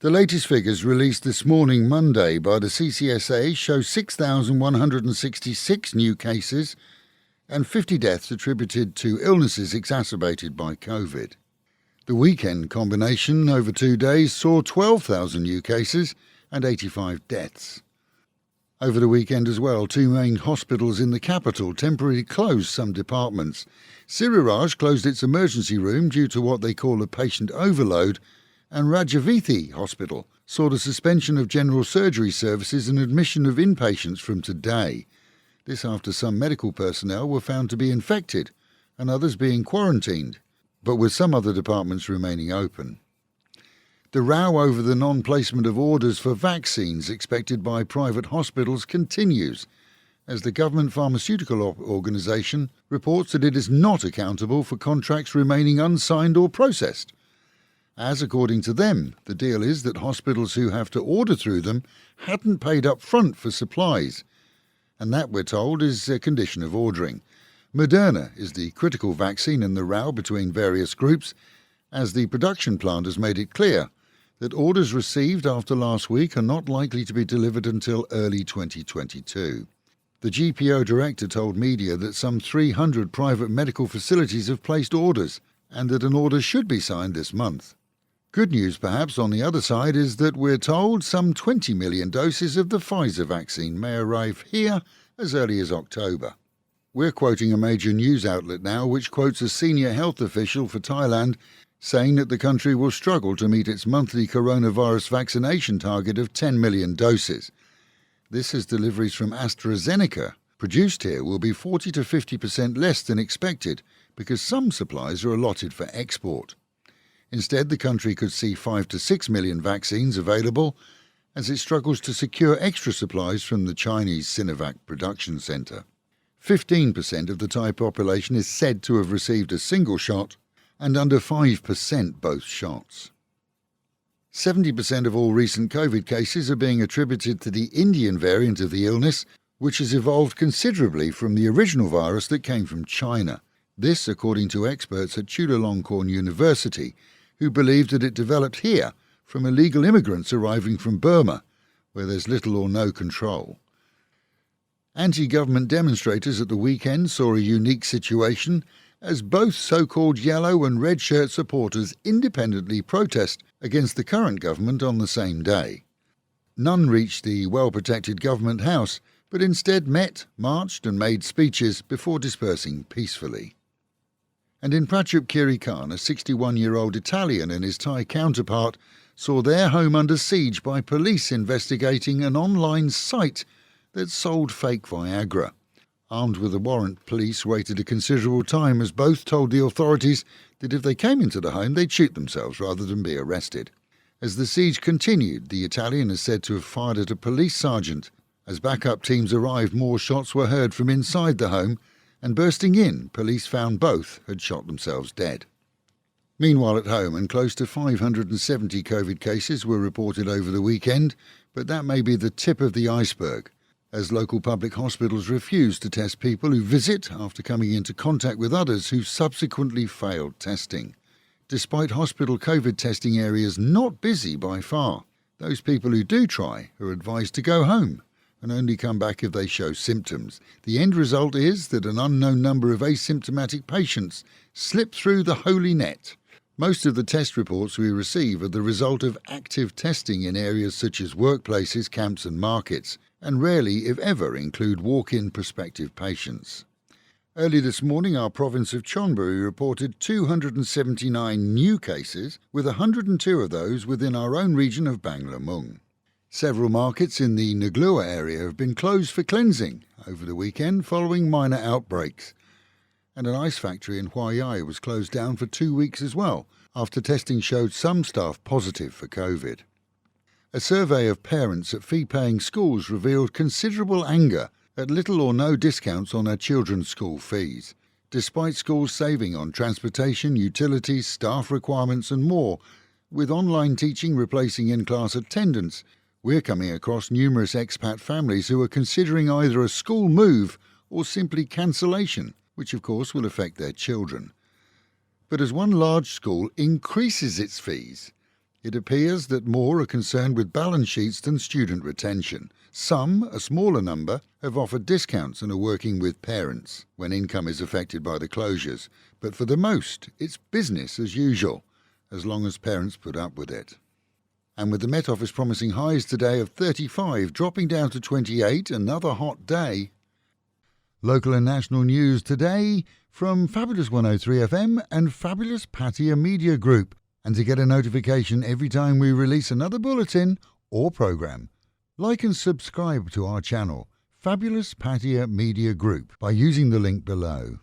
The latest figures released this morning, Monday, by the CCSA show 6,166 new cases and 50 deaths attributed to illnesses exacerbated by COVID. The weekend combination over 2 days saw 12,000 new cases and 85 deaths. Over the weekend as well, 2 main hospitals in the capital temporarily closed some departments. Siriraj closed its emergency room due to what they call a patient overload, and Rajavithi Hospital saw the suspension of general surgery services and admission of inpatients from today. This after some medical personnel were found to be infected and others being quarantined, but with some other departments remaining open. The row over the non-placement of orders for vaccines expected by private hospitals continues, as the government Pharmaceutical Organisation reports that it is not accountable for contracts remaining unsigned or processed. As, according to them, the deal is that hospitals who have to order through them hadn't paid up front for supplies, and that, we're told, is a condition of ordering. Moderna is the critical vaccine in the row between various groups, as the production plant has made it clear that orders received after last week are not likely to be delivered until early 2022. The GPO director told media that some 300 private medical facilities have placed orders and that an order should be signed this month. Good news, perhaps, on the other side is that we're told some 20 million doses of the Pfizer vaccine may arrive here as early as October. We're quoting a major news outlet now which quotes a senior health official for Thailand saying that the country will struggle to meet its monthly coronavirus vaccination target of 10 million doses. This as deliveries from Astrazeneca produced here will be 40 to 50% less than expected because some supplies are allotted for export. Instead, the country could see 5 to 6 million vaccines available as it struggles to secure extra supplies from the Chinese Sinovac production centre. 15% of the Thai population is said to have received a single shot, and under 5% both shots. 70% of all recent COVID cases are being attributed to the Indian variant of the illness, which has evolved considerably from the original virus that came from China. This, according to experts at Chulalongkorn University, who believe that it developed here from illegal immigrants arriving from Burma, where there's little or no control. Anti-government demonstrators at the weekend saw a unique situation as both so-called yellow and red shirt supporters independently protest against the current government on the same day. None reached the well-protected government house, but instead met, marched and made speeches before dispersing peacefully. And in Prachuap Khiri Khan, a 61-year-old Italian and his Thai counterpart saw their home under siege by police investigating an online site that sold fake Viagra. Armed with a warrant, police waited a considerable time as both told the authorities that if they came into the home they'd shoot themselves rather than be arrested. As the siege continued, the Italian is said to have fired at a police sergeant. As backup teams arrived, more shots were heard from inside the home, and bursting in, police found both had shot themselves dead. Meanwhile at home, and close to 570 COVID cases were reported over the weekend, but that may be the tip of the iceberg, as local public hospitals refuse to test people who visit after coming into contact with others who subsequently failed testing. Despite hospital COVID testing areas not busy by far, those people who do try are advised to go home and only come back if they show symptoms. The end result is that an unknown number of asymptomatic patients slip through the holy net. Most of the test reports we receive are the result of active testing in areas such as workplaces, camps and markets, and rarely, if ever, include walk-in prospective patients. Early this morning, our province of Chonburi reported 279 new cases, with 102 of those within our own region of Banglamung. Several markets in the Naklua area have been closed for cleansing over the weekend following minor outbreaks. And an ice factory in Huay Yai was closed down for 2 weeks as well, after testing showed some staff positive for COVID. A survey of parents at fee-paying schools revealed considerable anger at little or no discounts on their children's school fees. Despite schools saving on transportation, utilities, staff requirements and more, with online teaching replacing in-class attendance, we're coming across numerous expat families who are considering either a school move or simply cancellation, which of course will affect their children. But as one large school increases its fees, It appears that more are concerned with balance sheets than student retention. Some, a smaller number, have offered discounts and are working with parents when income is affected by the closures. But for the most, it's business as usual, as long as parents put up with it. And with the Met Office promising highs today of 35, dropping down to 28, another hot day. Local and national news today from Fabulous 103 FM and Fabulous Pattaya Media Group. And to get a notification every time we release another bulletin or programme, like and subscribe to our channel, Fabulous Pattaya Media Group, by using the link below.